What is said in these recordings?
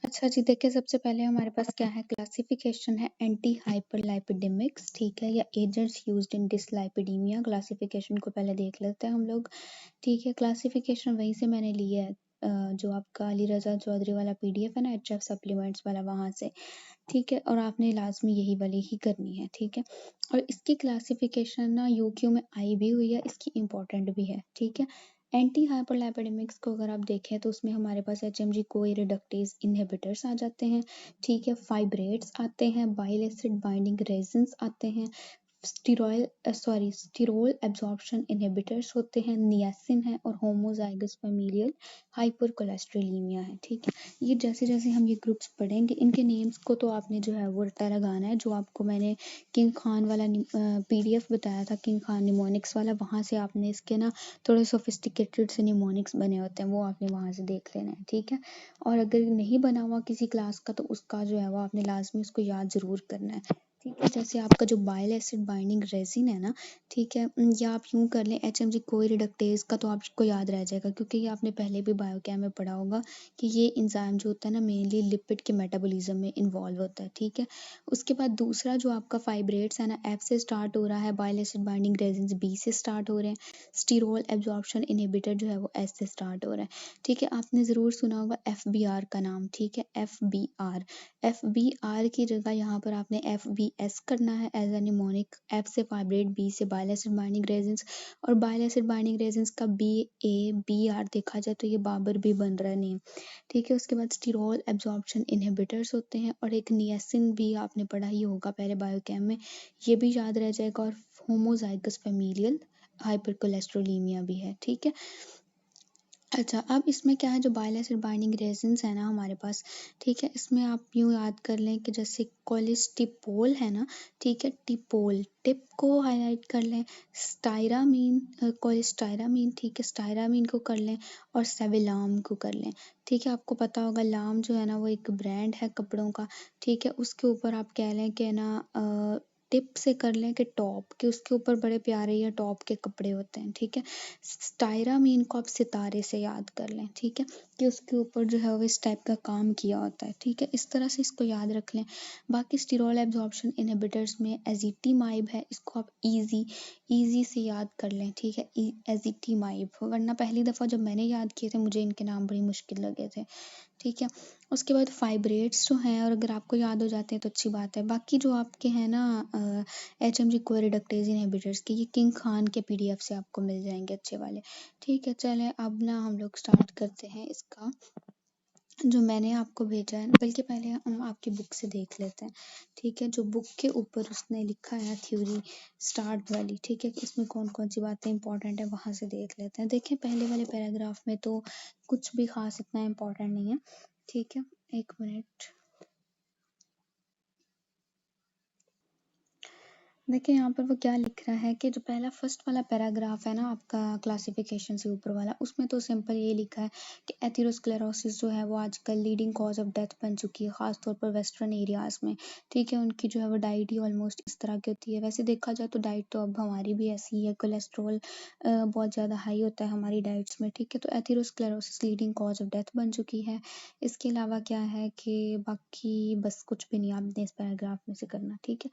अच्छा जी, देखिए सबसे पहले हमारे पास क्या है, क्लासिफिकेशन है एंटी हाइपरलाइपिडेमिक्स, ठीक है, या एजेंट्स यूज्ड इन डिसलाइपिडीमिया। क्लासिफिकेशन को पहले देख लेते हैं हम लोग, ठीक है। क्लासिफिकेशन वहीं से मैंने ली है, जो आपका अली रजा चौधरी वाला पीडीएफ है ना, एचएफ सप्लीमेंट्स वाला, वहाँ से, ठीक है। और आपने लाजमी यही वाली ही करनी है, ठीक है। और इसकी क्लासिफिकेशन ना यूक्यू में आई भी हुई है, इसकी इम्पोर्टेंट भी है, ठीक है। एंटी हाइपरलाइपिडेमिक्स को अगर आप देखें तो उसमें हमारे पास एचएमजी कोई रिडक्टेज इनहिबिटर्स आ जाते हैं, ठीक है। फाइब्रेट्स आते हैं, बाइल एसिड बाइंडिंग रेजिन्स आते हैं, स्टिरोल एब्जॉर्प्शन इनहिबिटर्स होते हैं, नियासिन है, और होमोजाइगस फैमिलियल हाइपरकोलेस्ट्रेलीमिया है, ठीक है। ये जैसे जैसे हम ये ग्रुप्स पढ़ेंगे, इनके नेम्स को तो आपने जो है वो रट्टा लगाना है। जो आपको मैंने किंग खान वाला पीडीएफ बताया था, किंग खान निमोनिक्स वाला, वहाँ से आपने इसके ना थोड़े सोफिस्टिकेटेड से निमोनिक्स बने होते हैं, वो आपने वहाँ से देख लेना है, ठीक है। और अगर नहीं बना हुआ किसी क्लास का तो उसका जो है वो आपने लाजमी उसको याद ज़रूर करना है, ठीक है। जैसे आपका जो बाइल एसिड बाइंडिंग रेजिन है ना, ठीक है, या आप यूँ कर लें एचएमजी कोई रिडक्टेज का, तो आपको याद रह जाएगा, क्योंकि ये आपने पहले भी बायोकेम में पढ़ा होगा कि ये एंजाइम जो होता है ना, मेनली लिपिड के मेटाबॉलिज्म में इन्वॉल्व होता है, ठीक है। उसके बाद दूसरा जो आपका फाइब्रेट्स है ना, एफ से स्टार्ट हो रहा है, bile acid binding resins B से स्टार्ट हो रहे हैं, स्टिरोल एब्जॉर्प्शन इनहिबिटर जो है वो एस से स्टार्ट हो रहा है, ठीक है। आपने ज़रूर सुना होगा एफबीआर का नाम, ठीक है, एफबीआर। एफबीआर की जगह यहाँ पर आपने एफबीएस करना है एज ए निमोनिक, एफ से फाइब्रेट, बी से बाइल एसिड बाइंडिंग रेजिन्स, और बाइल एसिड बाइंडिंग रेजिन्स का बी ए बी आर देखा जाए तो ये बाबर भी बन रहा है नेम, ठीक है। उसके बाद स्टिरोल एब्जॉर्प्शन इनहिबिटर्स होते हैं, और एक नियासिन भी आपने पढ़ा ही होगा पहले बायोकेम में, ये भी याद रह जाएगा। और होमोजाइगस फैमिलियल हाइपरकोलेस्ट्रोलीमिया भी है, ठीक है। अच्छा, अब इसमें क्या है, जो बाइल एसिड बाइंडिंग रेजिन्स है ना हमारे पास, ठीक है, इसमें आप यूँ याद कर लें कि जैसे कोलेस्टिपोल है ना, ठीक है, टिपोल, टिप को हाईलाइट कर लें, स्टायरामीन, कोलेस्टायरामीन, ठीक है, स्टायरामीन को कर लें, और सेविलाम को कर लें, ठीक है। आपको पता होगा लाम जो है ना वो एक ब्रांड है कपड़ों का, ठीक है। उसके ऊपर आप कह लें कि ना टिप से कर लें कि टॉप के, उसके ऊपर बड़े प्यारे या टॉप के कपड़े होते हैं, ठीक है। स्टायरामीन को आप सितारे से याद कर लें, ठीक है, कि उसके ऊपर जो है वो इस टाइप का काम किया होता है, ठीक है। इस तरह से इसको याद रख लें। बाकी स्टिरोल एब्जॉर्प्शन इनहिबिटर्स में एजिटिमाइब है, इसको आप इजी से याद कर लें, ठीक है, एजिटिमाइब, वरना पहली दफ़ा जब मैंने याद किए थे मुझे इनके नाम बड़ी मुश्किल लगे थे, ठीक है। उसके बाद फाइब्रेट्स जो हैं, और अगर आपको याद हो जाते हैं तो अच्छी बात है। बाकी जो आपके हैं ना एचएमजी कोई रिडक्टेज इनहिबिटर्स के, ये किंग खान के पीडीएफ से आपको मिल जाएंगे अच्छे वाले, ठीक है। चलें अब ना हम लोग स्टार्ट करते हैं इसका, जो मैंने आपको भेजा है, बल्कि पहले हम आपकी बुक से देख लेते हैं, ठीक है। जो बुक के ऊपर उसने लिखा है थ्योरी स्टार्ट वाली, ठीक है, कि इसमें कौन कौन सी बातें इंपॉर्टेंट है, वहाँ से देख लेते हैं। देखें पहले वाले पैराग्राफ में तो कुछ भी खास इतना इम्पोर्टेंट नहीं है, ठीक है। एक मिनट, देखिए यहाँ पर वो क्या लिख रहा है कि जो पहला फर्स्ट वाला पैराग्राफ है ना आपका क्लासिफिकेशन से ऊपर वाला, उसमें तो सिंपल ये लिखा है कि एथेरोस्क्लेरोसिस जो है वो आजकल लीडिंग कॉज ऑफ डेथ बन चुकी है, खासतौर पर वेस्टर्न एरियाज़ में, ठीक है। उनकी जो है वो डाइट ही ऑलमोस्ट इस तरह की होती है। वैसे देखा जाए तो डाइट तो अब हमारी भी ऐसी है, कोलेस्ट्रॉल बहुत ज़्यादा हाई होता है हमारी डाइट्स में, ठीक है। तो atherosclerosis leading cause of death बन चुकी है। इसके अलावा क्या है कि बाकी बस कुछ भी नहीं आपने इस पैराग्राफ में से करना, ठीक है।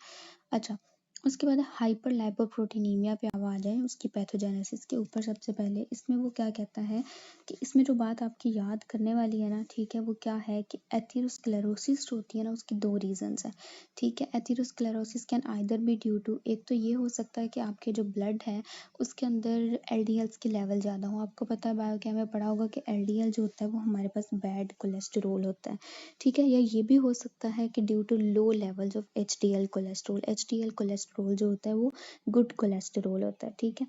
अच्छा, उसके बाद हाइपर लाइपोप्रोटीनीमिया पे अब आ जाएँ, उसकी पैथोजेनेसिस के ऊपर। सबसे पहले इसमें वो क्या कहता है कि इसमें जो बात आपकी याद करने वाली है ना, ठीक है, वो क्या है कि एथेरोस्क्लेरोसिस जो होती है ना उसकी दो रीजंस हैं, ठीक है। Atherosclerosis can either be due to, एक तो ये हो सकता है कि आपके जो ब्लड है उसके अंदर एलडीएल्स के लेवल ज़्यादा हो। आपको पता है बायोकेम में पढ़ा होगा कि एलडीएल जो होता है वो हमारे पास बैड कोलेस्टेरोल होता है, ठीक है। या ये भी हो सकता है कि due to low levels of HDL cholesterol, HDL cholesterol जो होता है वो गुड कोलेस्ट्रॉल होता है, ठीक है।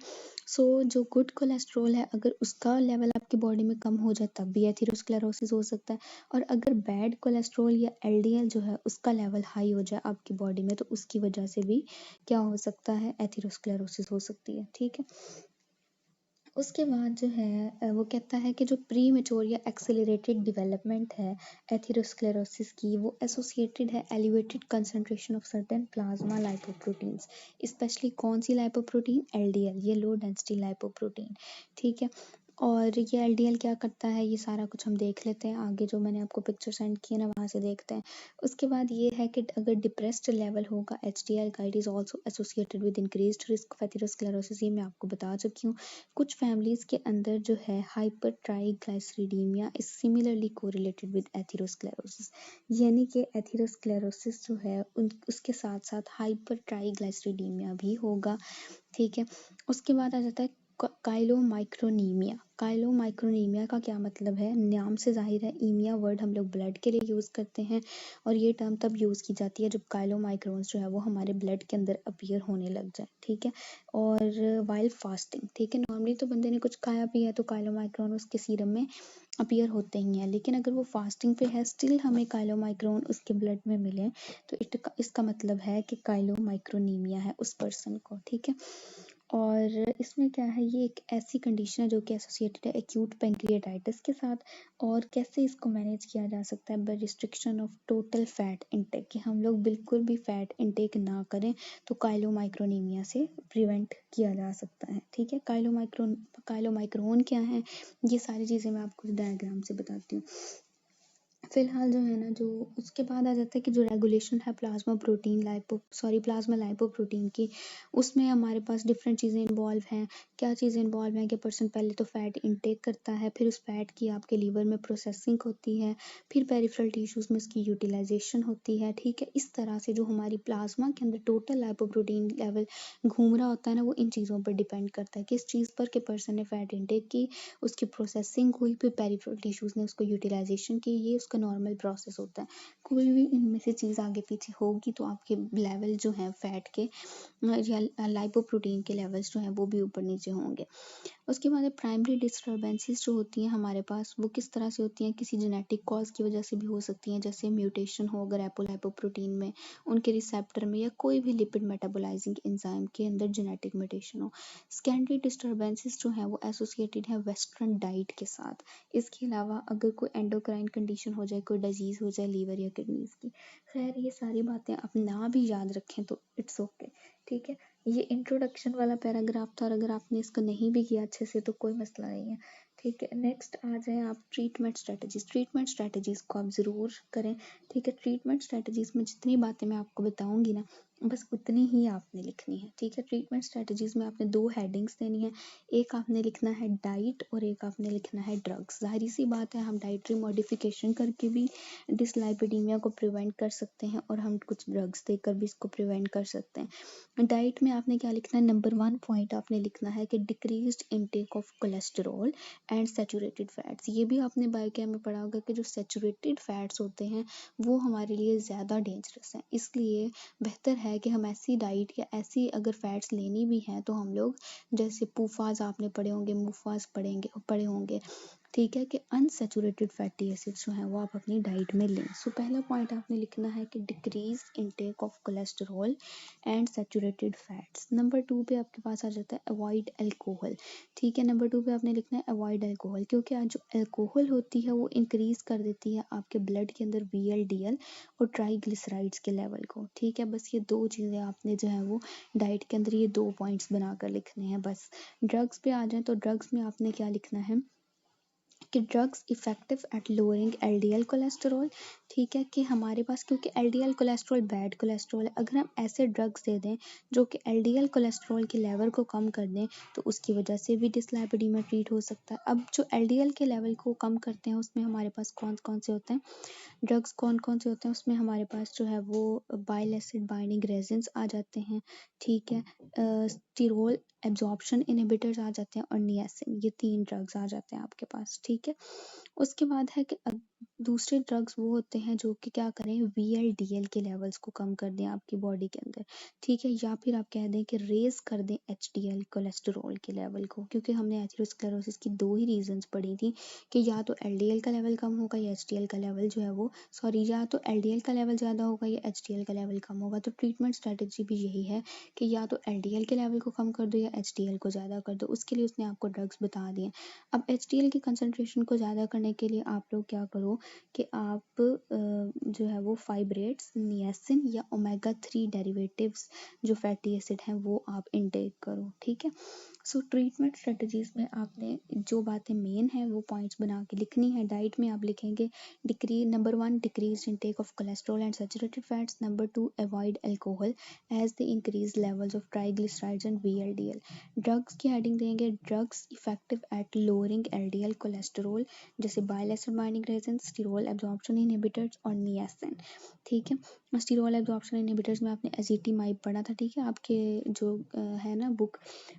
सो जो गुड कोलेस्ट्रॉल है अगर उसका लेवल आपकी बॉडी में कम हो जाए तब भी एथेरोस्क्लेरोसिस हो सकता है, और अगर बैड कोलेस्ट्रॉल या एलडीएल जो है उसका लेवल हाई हो जाए आपकी बॉडी में तो उसकी वजह से भी क्या हो सकता है, एथेरोस्क्लेरोसिस हो सकती है, ठीक है। उसके बाद जो है वो कहता है कि जो प्री मेच्योर या एक्सेलरेटेड डेवलपमेंट है एथेरोस्क्लेरोसिस की, वो एसोसिएटेड है elevated concentration of certain plasma lipoproteins, specially कौन सी लाइपोप्रोटीन, एलडीएल, ये लो डेंसिटी लाइपोप्रोटीन, ठीक है। और ये एलडीएल क्या करता है ये सारा कुछ हम देख लेते हैं आगे, जो मैंने आपको पिक्चर सेंड की है ना वहाँ से देखते हैं। उसके बाद ये है कि अगर डिप्रेस्ड लेवल होगा एचडीएल का, it is also associated with increased risk of atherosclerosis, ये मैं आपको बता चुकी हूँ। कुछ फैमिलीज के अंदर जो है hypertriglyceridemia is similarly correlated with atherosclerosis, यानी कि एथेरोस्क्लेरोसिस जो है उसके साथ साथ हाइपर ट्राइग्लाइसरीडीमिया भी होगा। ठीक है, उसके बाद आ जाता है काइलोमाइक्रोनीमिया। काइलोमाइक्रोनीमिया का क्या मतलब है, नाम से जाहिर है, ईमिया वर्ड हम लोग ब्लड के लिए यूज़ करते हैं और ये टर्म तब यूज़ की जाती है जब काइलोमाइक्रोन्स जो है वो हमारे ब्लड के अंदर अपीयर होने लग जाए। ठीक है, और वाइल फास्टिंग, ठीक है, नॉर्मली तो बंदे ने कुछ खाया पिया तो काइलोमाइक्रोन उसके सीरम में अपीयर होते ही हैं, लेकिन अगर वो फास्टिंग पे है स्टिल हमें काइलोमाइक्रोन उसके ब्लड में मिले तो इसका मतलब है कि काइलोमाइक्रोनीमिया है उस पर्सन को। ठीक है, और इसमें क्या है, ये एक ऐसी कंडीशन है जो कि एसोसिएटेड है एक्यूट पैंक्रियाटाइटिस के साथ। और कैसे इसको मैनेज किया जा सकता है, by restriction of total fat intake, कि हम लोग बिल्कुल भी फैट इंटेक ना करें तो काइलोमाइक्रोनीमिया से प्रिवेंट किया जा सकता है। ठीक है, काइलोमाइक्रोन क्या है, ये सारी चीज़ें मैं आपको डायग्राम से बताती हूँ। फिलहाल जो है ना, जो उसके बाद आ जाता है कि जो रेगुलेशन है प्लाज्मा लाइपोप्रोटीन की, उसमें हमारे पास डिफरेंट चीज़ें इन्वॉल्व हैं। क्या चीज़ें इन्वॉल्व हैं कि पर्सन पहले तो फैट इनटेक करता है, फिर उस फैट की आपके लीवर में प्रोसेसिंग होती है, फिर पेरिफेरल टिश्यूज़ में उसकी यूटिलाइजेशन होती है। ठीक है, इस तरह से जो हमारी प्लाज्मा के अंदर टोटल लाइपोप्रोटीन लेवल घूम रहा होता है ना, वो इन चीज़ों पर डिपेंड करता है, किस चीज़ पर कि पर्सन ने फैट इनटेक की, उसकी प्रोसेसिंग हुई, फिर पेरिफेरल टिश्यूज़ ने उसको यूटिलाइजेशन की, ये उसका नॉर्मल प्रोसेस होता है। कोई भी इनमें से चीज़ आगे पीछे होगी तो आपके लेवल जो हैं फैट के या लाइपोप्रोटीन के लेवल्स जो हैं वो भी ऊपर नीचे होंगे। उसके बाद प्राइमरी डिस्टर्बेंसेस जो होती हैं हमारे पास, वो किस तरह से होती हैं, किसी जेनेटिक कॉज की वजह से भी हो सकती हैं, जैसे म्यूटेशन हो अगर एपोलाइपोप्रोटीन में, उनके रिसेप्टर में, या कोई भी लिपिड मेटाबोलाइजिंग एंजाइम के अंदर जेनेटिक म्यूटेशन हो। सेकेंडरी डिस्टर्बेंसेस जो हैं वो एसोसिएटेड है वेस्टर्न डाइट के साथ। इसके अलावा अगर कोई एंडोक्राइन कंडीशन हो जाए, कोई डिजीज़ हो जाए लीवर या किडनीज की, खैर ये सारी बातें आप ना भी याद रखें तो इट्स ओके। ठीक है, ये इंट्रोडक्शन वाला पैराग्राफ था और अगर आपने इसको नहीं भी किया अच्छे से तो कोई मसला नहीं है। ठीक है, नेक्स्ट आ जाए आप ट्रीटमेंट स्ट्रेटजीज। ट्रीटमेंट स्ट्रेटजीज को आप ज़रूर करें। ठीक है, ट्रीटमेंट स्ट्रेटजीज में जितनी बातें मैं आपको बताऊंगी ना बस उतनी ही आपने लिखनी है। ठीक है, ट्रीटमेंट स्ट्रेटजीज में आपने 2 हेडिंग्स देनी है, एक आपने लिखना है डाइट और एक आपने लिखना है ड्रग्स। जाहिर सी बात है हम डाइटरी मॉडिफिकेशन करके भी डिसलाइपिडीमिया को प्रिवेंट कर सकते हैं और हम कुछ ड्रग्स देकर भी इसको प्रिवेंट कर सकते हैं। डाइट में आपने क्या लिखना है, नंबर 1 पॉइंट आपने लिखना है कि decreased intake of cholesterol and saturated fats. ये भी आपने बायोकेम में पढ़ा होगा कि जो सैचुरेटेड फैट्स होते हैं वो हमारे लिए ज़्यादा डेंजरस हैं, इसलिए बेहतर है कि हम ऐसी डाइट या ऐसी अगर फैट्स लेनी भी हैं तो हम लोग, जैसे पूफाज आपने पढ़े होंगे, मुफाज पढ़े होंगे, ठीक है, कि अनसैचुरेटेड फैटी एसिड्स जो हैं वो आप अपनी डाइट में लें। सो पहला पॉइंट आपने लिखना है कि decrease intake of cholesterol and saturated fats. Number 2 पे आपके पास आ जाता है अवॉइड अल्कोहल। ठीक है, नंबर 2 पे आपने लिखना है अवॉइड अल्कोहल, क्योंकि आज जो अल्कोहल होती है वो इंक्रीज कर देती है आपके ब्लड के अंदर VLDL और ट्राइग्लिसराइड्स के लेवल को। ठीक है, बस ये 2 चीज़ें आपने जो है वो डाइट के अंदर ये 2 पॉइंट्स बनाकर लिखने हैं बस। ड्रग्स पे आ जाए तो ड्रग्स में आपने क्या लिखना है कि drugs effective at lowering LDL cholesterol. ठीक है, कि हमारे पास क्योंकि LDL कोलेस्ट्रॉल बैड कोलेस्ट्रॉल है, अगर हम ऐसे ड्रग्स दे दें जो कि LDL कोलेस्ट्रॉल के लेवल को कम कर दें तो उसकी वजह से भी डिसलाइपिडीमिया ट्रीट हो सकता है। अब जो LDL के लेवल को कम करते हैं उसमें हमारे पास कौन कौन से होते हैं ड्रग्स, कौन कौन से होते हैं उसमें हमारे पास जो है वो बाइल एसिड बाइंडिंग रेजिन्स आ जाते हैं। ठीक है, स्टीरोल एब्जॉर्प्शन इनहिबिटर्स आ जाते हैं और नियासिन, ये 3 ड्रग्स आ जाते हैं आपके पास। ठीक है, उसके बाद है कि दूसरे ड्रग्स वो होते हैं जो कि क्या करें, VLDL के लेवल्स को कम कर दें आपकी बॉडी के अंदर। ठीक है, या फिर आप कह दें कि रेज कर दें HDL कोलेस्टेरॉल के लेवल को, क्योंकि हमने एथेरोस्क्लेरोसिस की 2 ही रीजंस पढ़ी थी कि या तो LDL का लेवल कम होगा या HDL का लेवल जो है वो या तो LDL का लेवल ज़्यादा होगा या HDL का लेवल कम होगा। तो ट्रीटमेंट स्ट्रेटजी भी यही है कि या तो LDL के लेवल को कम कर दो या HDL को ज़्यादा कर दो। उसके लिए उसने आपको ड्रग्स बता दिए। अब HDL की कंसंट्रेशन को ज़्यादा करने के लिए आप लोग क्या करोगे, करो कि आप जो है वो फाइब्रेट्स, नियासिन या ओमेगा 3 डेरिवेटिव्स जो फैटी एसिड हैं वो आप इनटेक करो, ठीक है। सो ट्रीटमेंट स्ट्रेटजीज में आपने जो बातें मेन है वो पॉइंट्स बना के लिखनी है। डाइट में आप लिखेंगे number 1 decrease intake of cholesterol and saturated fats, number 2 avoid alcohol as the increase levels of triglycerides and VLDL। Drugs की हेडिंग देंगे drugs effective at lowering LDL cholesterol, जैसे bile acid binding agents, sterol absorption inhibitors और niacin, ठीक है। Sterol absorption inhibitors में आपने एजिटिमाइब पढ़ा था, ठीक है, आपके जो है ना बुक,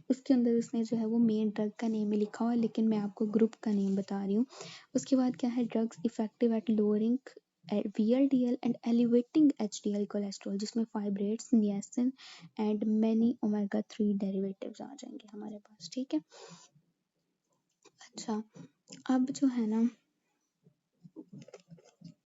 उसके अंदर उसने जो है वो मेन ड्रग का नेम ही लिखा हुआ है, लेकिन मैं आपको ग्रुप का नेम बता रही हूँ। उसके बाद क्या है drugs effective at lowering VLDL and elevating HDL cholesterol, जिसमें fibrates, niacin and many omega 3 derivatives आ जाएंगे हमारे पास, ठीक है। अच्छा, अब जो है ना